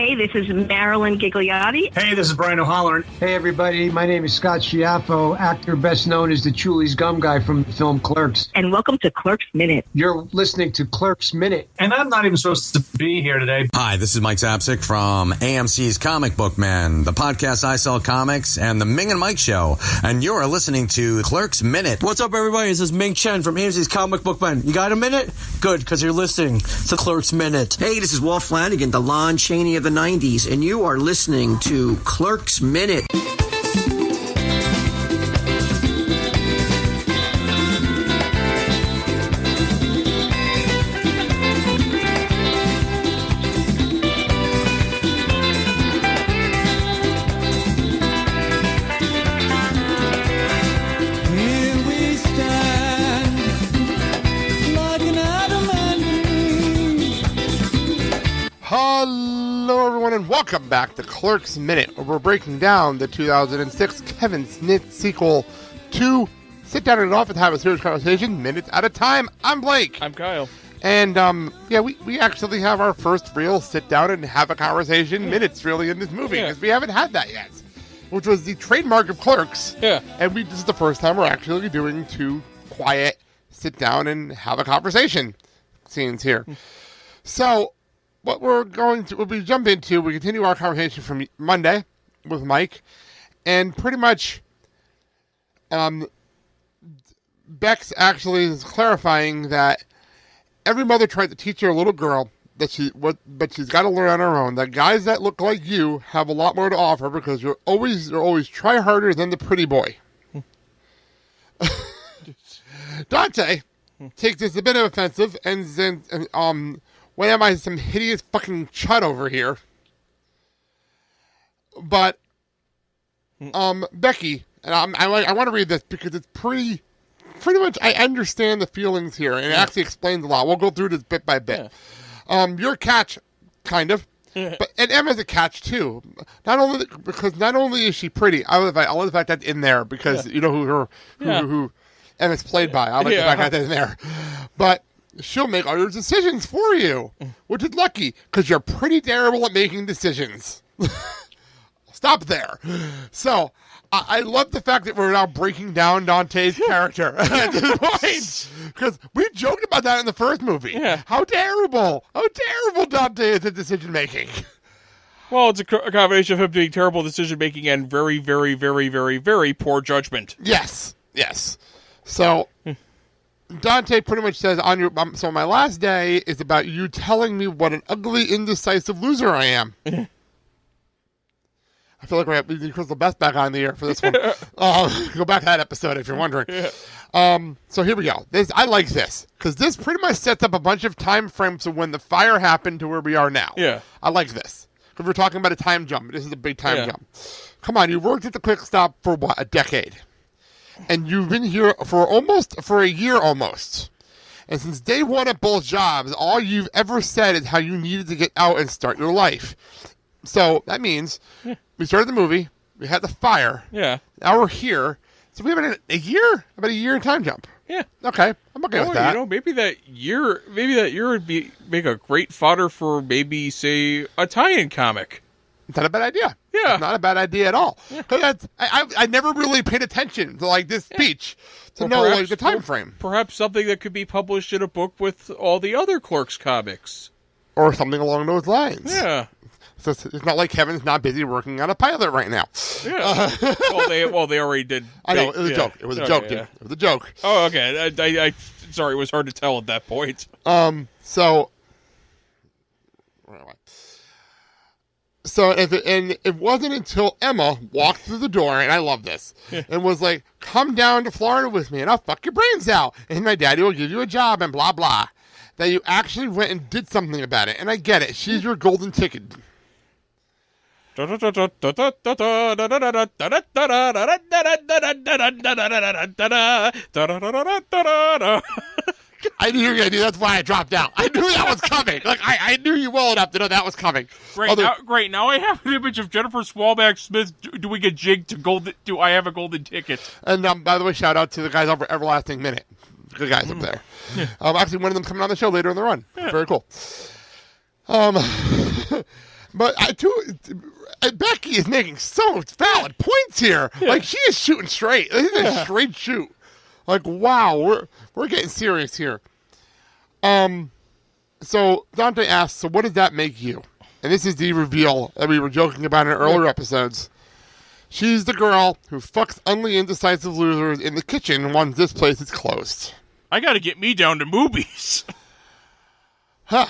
Hey, this is Marilyn Gigliotti. Hey, this is Brian O'Halloran. Hey, everybody. My name is Scott Schiaffo, actor best known as the Chulies Gum Guy from the film Clerks. And welcome to Clerks Minute. You're listening to Clerks Minute. And I'm not even supposed to be here today. Hi, this is Mike Zapsik from AMC's Comic Book Man, the podcast I Sell Comics, and the Ming and Mike Show. And you're listening to Clerks Minute. What's up, everybody? This is Ming Chen from AMC's Comic Book Man. You got a minute? Good, because you're listening to Clerks Minute. Hey, this is Walt Flanagan, the Lon Chaney of the 90s, and you are listening to Clerks Minute. Hello, everyone, and welcome back to Clerks Minute, where we're breaking down the 2006 Kevin Smith sequel to Sit Down and Off and Have a Serious Conversation, minutes at a time. I'm Blake. I'm Kyle. And, we actually have our first real sit down and have a conversation minutes, really, in this movie, because we haven't had that yet, which was the trademark of Clerks. Yeah. And this is the first time we're actually doing two quiet, sit down and have a conversation scenes here. So, what we jump into, we continue our conversation from Monday with Mike, and pretty much, Bex actually is clarifying that every mother tried to teach her little girl but she's got to learn on her own. That guys that look like you have a lot more to offer because you're always try harder than the pretty boy. Dante takes this a bit of offensive and then when am I some hideous fucking chud over here? But Becky, and I want to read this because it's pretty much I understand the feelings here and it actually explains a lot. We'll go through this bit by bit. You're a catch, kind of. But and Emma's a catch too. Not only is she pretty, I love the fact that's in there because you know who Emma's played by. I like the fact that's in there. But she'll make all your decisions for you, which is lucky because you're pretty terrible at making decisions. Stop there. So I love the fact that we're now breaking down Dante's character at this point because we joked about that in the first movie. Yeah. How terrible Dante is at decision making. Well, it's a combination of him being terrible decision making and very, very, very, very, very poor judgment. Yes. So Dante pretty much says so my last day is about you telling me what an ugly, indecisive loser I am. I feel like we have the Crystal Beth back on the air for this one. Go back to that episode if you're wondering. So here we go. I like this because this pretty much sets up a bunch of time frames of when the fire happened to where we are now. Yeah, I like this because we're talking about a time jump. This is a big time jump. Come on, you worked at the Quick Stop for what, a decade, and you've been here for a year almost. And since day one at both jobs, all you've ever said is how you needed to get out and start your life. So that means we started the movie, we had the fire. Yeah. Now we're here. So we have about a year time jump. Yeah. Okay. I'm okay with that. You know, maybe that year would make a great fodder for maybe, say, a tie-in comic. It's not a bad idea. Yeah. It's not a bad idea at all. Because I never really paid attention to like this speech to know like the time frame. Perhaps something that could be published in a book with all the other Clerks comics. Or something along those lines. Yeah. So it's not like Kevin's not busy working on a pilot right now. Yeah. Well, they already did. I know, it was a joke. It was a joke, dude. It was a joke. Oh, okay. I sorry, it was hard to tell at that point. So it wasn't until Emma walked through the door, and I love this, and was like, come down to Florida with me, and I'll fuck your brains out, and my daddy will give you a job, and blah, blah, that you actually went and did something about it. And I get it. She's your golden ticket. I knew you were going to do that. That's why I dropped out. I knew that was coming. Like I knew you well enough to know that was coming. Great. Now I have an image of Jennifer Swalback Smith doing a jig to golden. Do I have a golden ticket? And by the way, shout out to the guys over Everlasting Minute. Good guys up there. Actually, one of them coming on the show later in the run. Very cool. But Becky is making so valid points here. Yeah. Like, she is shooting straight. This is a straight shoot. Like, wow, we're getting serious here. So Dante asks, so what does that make you? And this is the reveal that we were joking about in earlier episodes. She's the girl who fucks ugly, indecisive losers in the kitchen once this place is closed. I gotta get me down to movies. So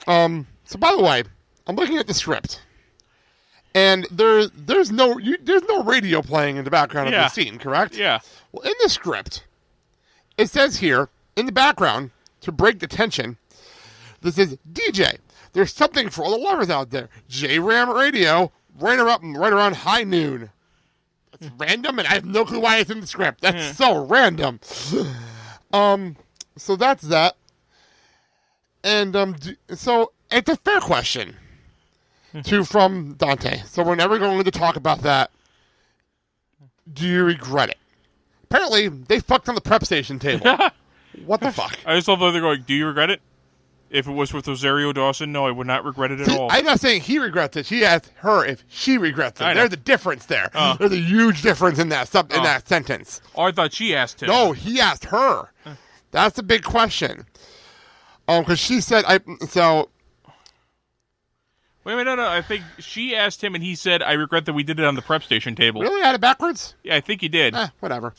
by the way, I'm looking at the script, and there's no radio playing in the background of the scene, correct? Yeah. Well, in the script, it says here in the background to break the tension. This is DJ. There's something for all the lovers out there. J-Ram Radio, right around high noon. That's random, and I have no clue why it's in the script. That's so random. So that's that. And so it's a fair question from Dante. So we're never going to talk about that. Do you regret it? Apparently, they fucked on the prep station table. What the fuck? I just love that they're going, do you regret it? If it was with Rosario Dawson, no, I would not regret it at all. I'm not saying he regrets it. She asked her if she regrets it. There's a difference there. There's a huge difference in that that sentence. Oh, I thought she asked him. No, he asked her. That's the big question. Because she said, so... Wait, no. I think she asked him, and he said, I regret that we did it on the prep station table. Really? I had it backwards? Yeah, I think he did. Whatever.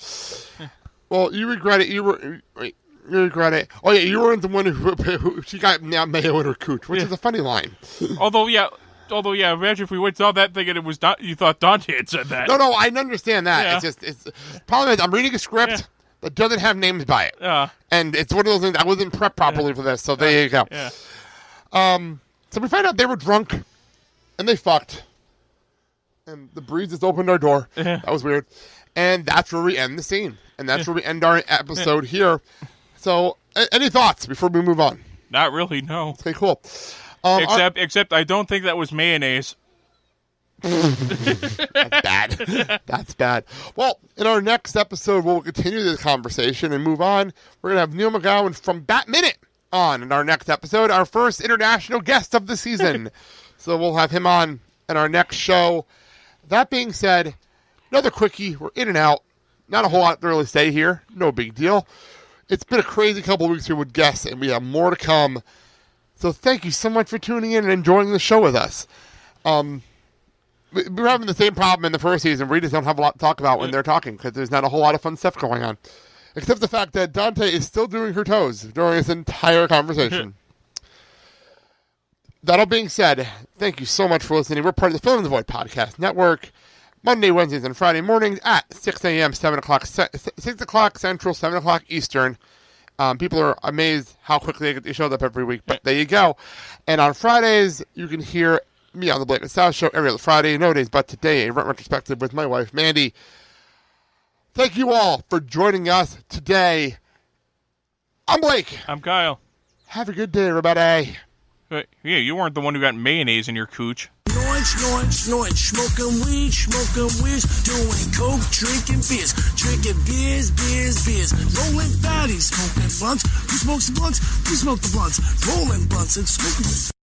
Well, you regret it. You regret it. Oh, yeah, you weren't the one who she got mayo in her cooch, which is a funny line. Although, imagine if we went saw that thing and it was you thought Dante had said that. No, I understand that. Yeah. It's problem is I'm reading a script that doesn't have names by it. And it's one of those things, I wasn't prepped properly for this, so there you go. Yeah. So we find out they were drunk, and they fucked. And the breeze just opened our door. That was weird. And that's where we end the scene. And that's where we end our episode here. So, any thoughts before we move on? Not really, no. Okay, cool. Except I don't think that was mayonnaise. That's bad. That's bad. Well, in our next episode, we'll continue this conversation and move on. We're going to have Neil McGowan from Bat Minute on in our next episode, our first international guest of the season. So we'll have him on in our next show. That being said, another quickie. We're in and out. Not a whole lot to really say here. No big deal. It's been a crazy couple of weeks here with guests, and we have more to come. So thank you so much for tuning in and enjoying the show with us. We're having the same problem in the first season. We just don't have a lot to talk about when they're talking because there's not a whole lot of fun stuff going on. Except the fact that Dante is still doing her toes during this entire conversation. That all being said, thank you so much for listening. We're part of the Film in the Void Podcast Network. Monday, Wednesdays, and Friday mornings at 6 a.m., 7 o'clock Central, 7 o'clock Eastern. People are amazed how quickly they showed up every week, but there you go. And on Fridays, you can hear me on the Blake and South Show every other Friday. No days but today, a retrospective with my wife, Mandy. Thank you all for joining us today. I'm Blake. I'm Kyle. Have a good day, everybody. Yeah, you weren't the one who got mayonnaise in your cooch. Snorting, smoking weed, doing coke, drinking beers, rolling fatties, smoking blunts. Who smokes the blunts? We smoke the blunts, rolling blunts and smoking.